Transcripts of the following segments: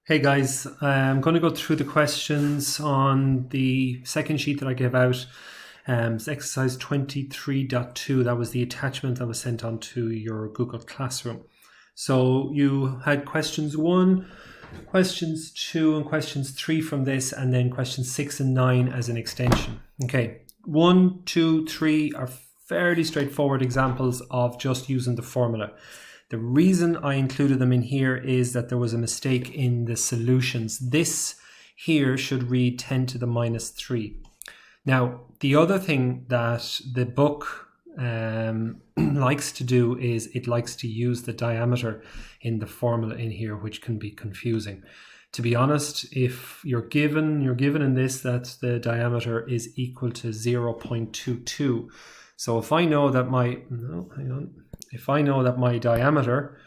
Hey guys, I'm going to go through the questions on the second sheet that I gave out. It's exercise 23.2. That was the attachment that was sent on to your Google Classroom. So you had questions 1, questions 2, and questions 3 from this, and then questions 6 and 9 as an extension. Okay, 1, 2, 3 are fairly straightforward examples of just using the formula. The reason I included them in here is that there was a mistake in the solutions. This here should read 10 to the minus 3. Now, the other thing that the book likes to do is it likes to use the diameter in the formula in here, which can be confusing. To be honest, if you're given in this that the diameter is equal to 0.22. So if I know that if I know that my diameter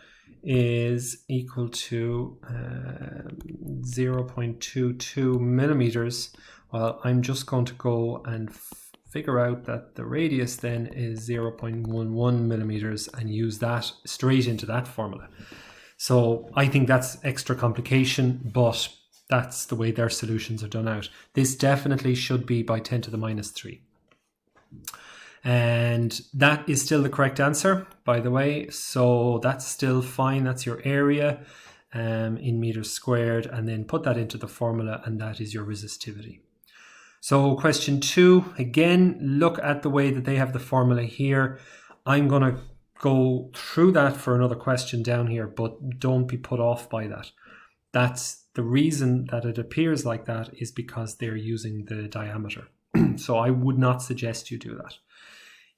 is equal to 0.22 millimeters, well, I'm just going to go and figure out that the radius then is 0.11 millimeters and use that straight into that formula. So I think that's extra complication, but that's the way their solutions are done out. This definitely should be by 10 to the minus 3. And that is still the correct answer, by the way. So that's still fine. That's your area in meters squared, and then put that into the formula, and that is your resistivity. So question 2, again, look at the way that they have the formula here. I'm going to go through that for another question down here, but don't be put off by that. That's the reason that it appears like that is because they're using the diameter. So I would not suggest you do that.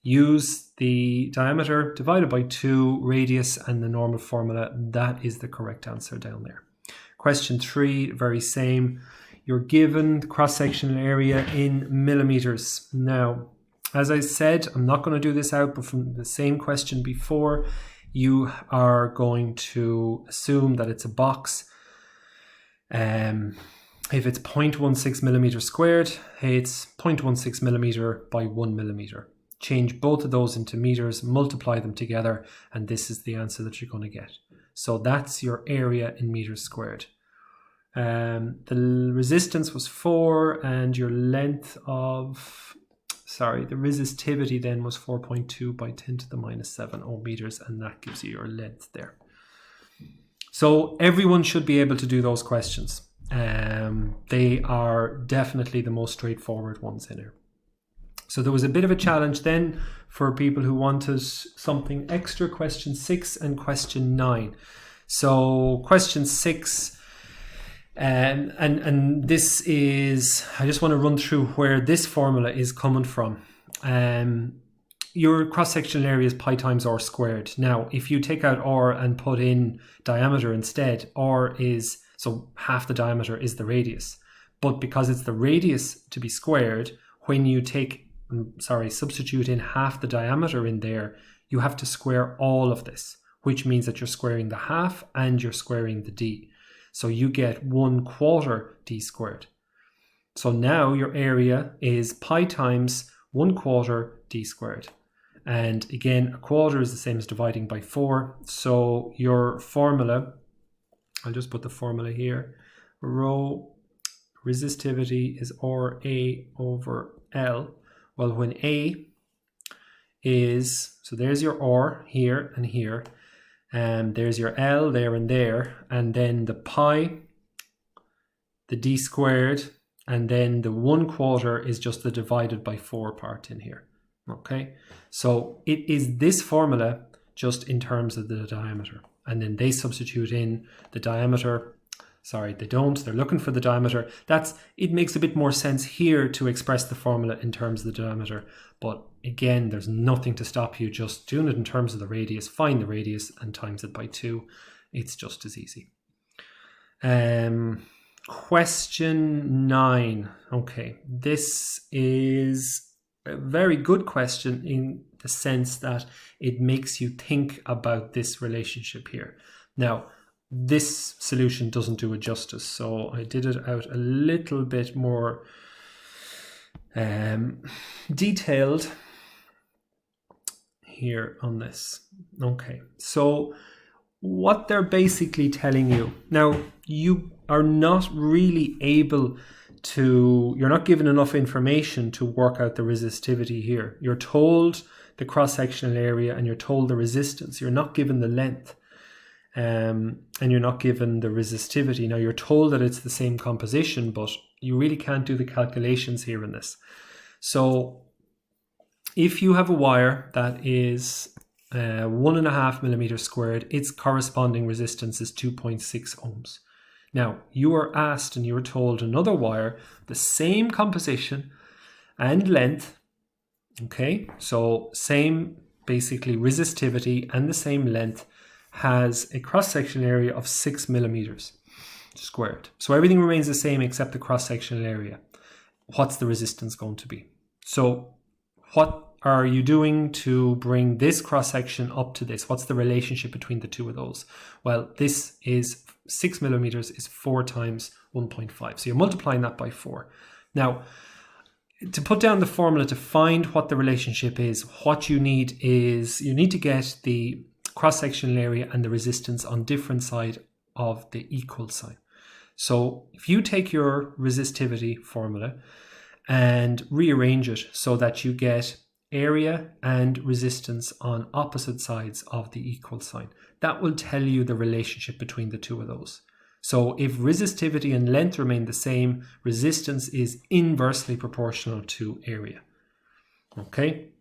Use the diameter divided by 2, radius, and the normal formula. That is the correct answer down there. Question 3, very same. You're given the cross-sectional area in millimeters. Now, as I said, I'm not going to do this out, but from the same question before, you are going to assume that it's a box. If it's 0.16 millimeter squared, it's 0.16 millimeter by 1 millimeter. Change both of those into meters, multiply them together, and this is the answer that you're going to get. So that's your area in meters squared. The resistance was 4, and your length of, the resistivity then was 4.2 by 10 to the minus 7 meters, and that gives you your length there. So everyone should be able to do those questions. They are definitely the most straightforward ones in here. So there was a bit of a challenge then for people who wanted something extra, question 6 and question 9. So question 6, and this is, I just want to run through where this formula is coming from. Your cross-sectional area is pi times r squared. Now, if you take out r and put in diameter instead, so half the diameter is the radius. But because it's the radius to be squared, when you substitute in half the diameter in there, you have to square all of this, which means that you're squaring the half and you're squaring the d. So you get 1/4 d squared. So now your area is pi times 1/4 d squared. And again, a quarter is the same as dividing by 4. So your formula, I'll just put the formula here. Rho resistivity is RA over L. Well, when A is, so there's your R here and here, and there's your L there and there, and then the pi, the d squared, and then the 1/4 is just the divided by 4 part in here. Okay, so it is this formula just in terms of the diameter, and then they substitute in the diameter. They don't. They're looking for the diameter. It makes a bit more sense here to express the formula in terms of the diameter. But again, there's nothing to stop you just doing it in terms of the radius. Find the radius and times it by 2. It's just as easy. Question 9. Okay, this is a very good question in the sense that it makes you think about this relationship here. Now, this solution doesn't do it justice, so I did it out a little bit more detailed here on this. Okay, so what they're basically telling you, now you are not really able to, you're not given enough information to work out the resistivity here. You're told the cross-sectional area and you're told the resistance. You're not given the length and you're not given the resistivity. Now you're told that it's the same composition, but you really can't do the calculations here in this. So if you have a wire that is 1.5 millimeters squared, its corresponding resistance is 2.6 ohms. Now you are asked and you are told another wire, the same composition and length, okay, so same basically resistivity and the same length, has a cross-sectional area of 6 millimeters squared. So everything remains the same except the cross-sectional area. What's the resistance going to be? So what are you doing to bring this cross-section up to this? What's the relationship between the two of those? Well, this is 6 millimeters is 4 times 1.5. So you're multiplying that by 4. Now, to put down the formula to find what the relationship is, what you need is, you need to get the cross-sectional area and the resistance on different side of the equal sign. So if you take your resistivity formula and rearrange it so that you get area and resistance on opposite sides of the equal sign, that will tell you the relationship between the two of those. So if resistivity and length remain the same, resistance is inversely proportional to area. Okay,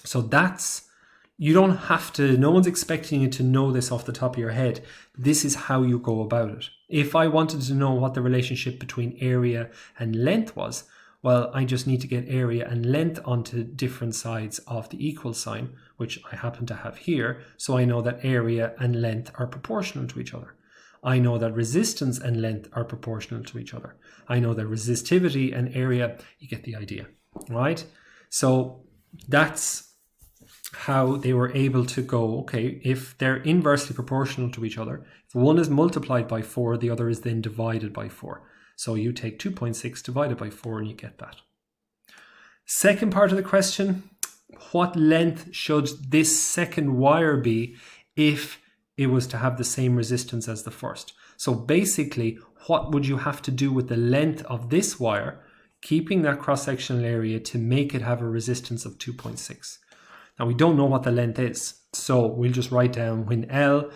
so that's, you don't have to, no one's expecting you to know this off the top of your head. This is how you go about it. If I wanted to know what the relationship between area and length was, well, I just need to get area and length onto different sides of the equal sign, which I happen to have here. So I know that area and length are proportional to each other. I know that resistance and length are proportional to each other. I know that resistivity and area, you get the idea, right? So that's how they were able to go, okay, if they're inversely proportional to each other, if one is multiplied by 4, the other is then divided by 4. So you take 2.6 divided by 4 and you get that. Second part of the question, what length should this second wire be if it was to have the same resistance as the first? So basically, what would you have to do with the length of this wire, keeping that cross-sectional area, to make it have a resistance of 2.6? Now we don't know what the length is, so we'll just write down when L,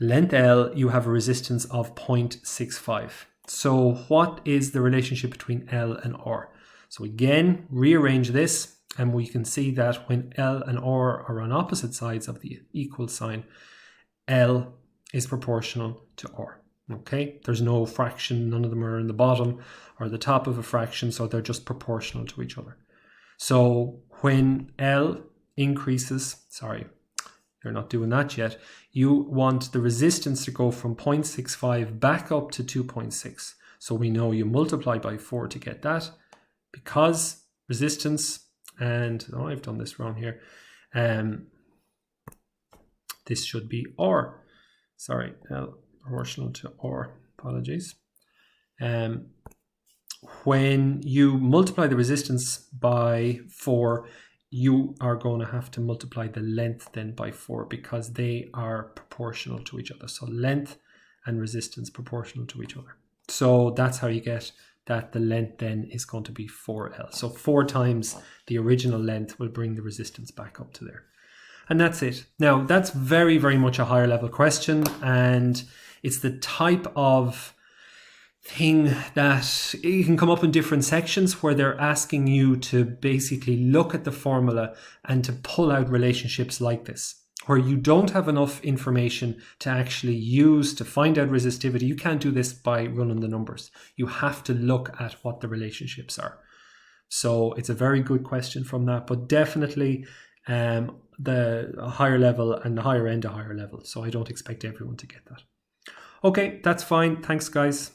length L, you have a resistance of 0.65. So what is the relationship between L and R? So again, rearrange this and we can see that when L and R are on opposite sides of the equal sign, L is proportional to R. Okay, there's no fraction, none of them are in the bottom or the top of a fraction, so they're just proportional to each other. So when L increases, sorry, you're not doing that yet, you want the resistance to go from 0.65 back up to 2.6. So we know you multiply by 4 to get that, because resistance, and oh, I've done this wrong here, this should be R, sorry, L proportional to R, apologies. When you multiply the resistance by 4, you are going to have to multiply the length then by 4, because they are proportional to each other. So length and resistance proportional to each other. So that's how you get that the length then is going to be 4L. So 4 times the original length will bring the resistance back up to there. And that's it. Now that's very, very much a higher level question, and it's the type of thing that it can come up in different sections where they're asking you to basically look at the formula and to pull out relationships like this, where you don't have enough information to actually use to find out resistivity. You can't do this by running the numbers. You have to look at what the relationships are. So it's a very good question from that, but definitely the higher level and the higher end, a higher level. So I don't expect everyone to get that. Okay, that's fine. Thanks, guys.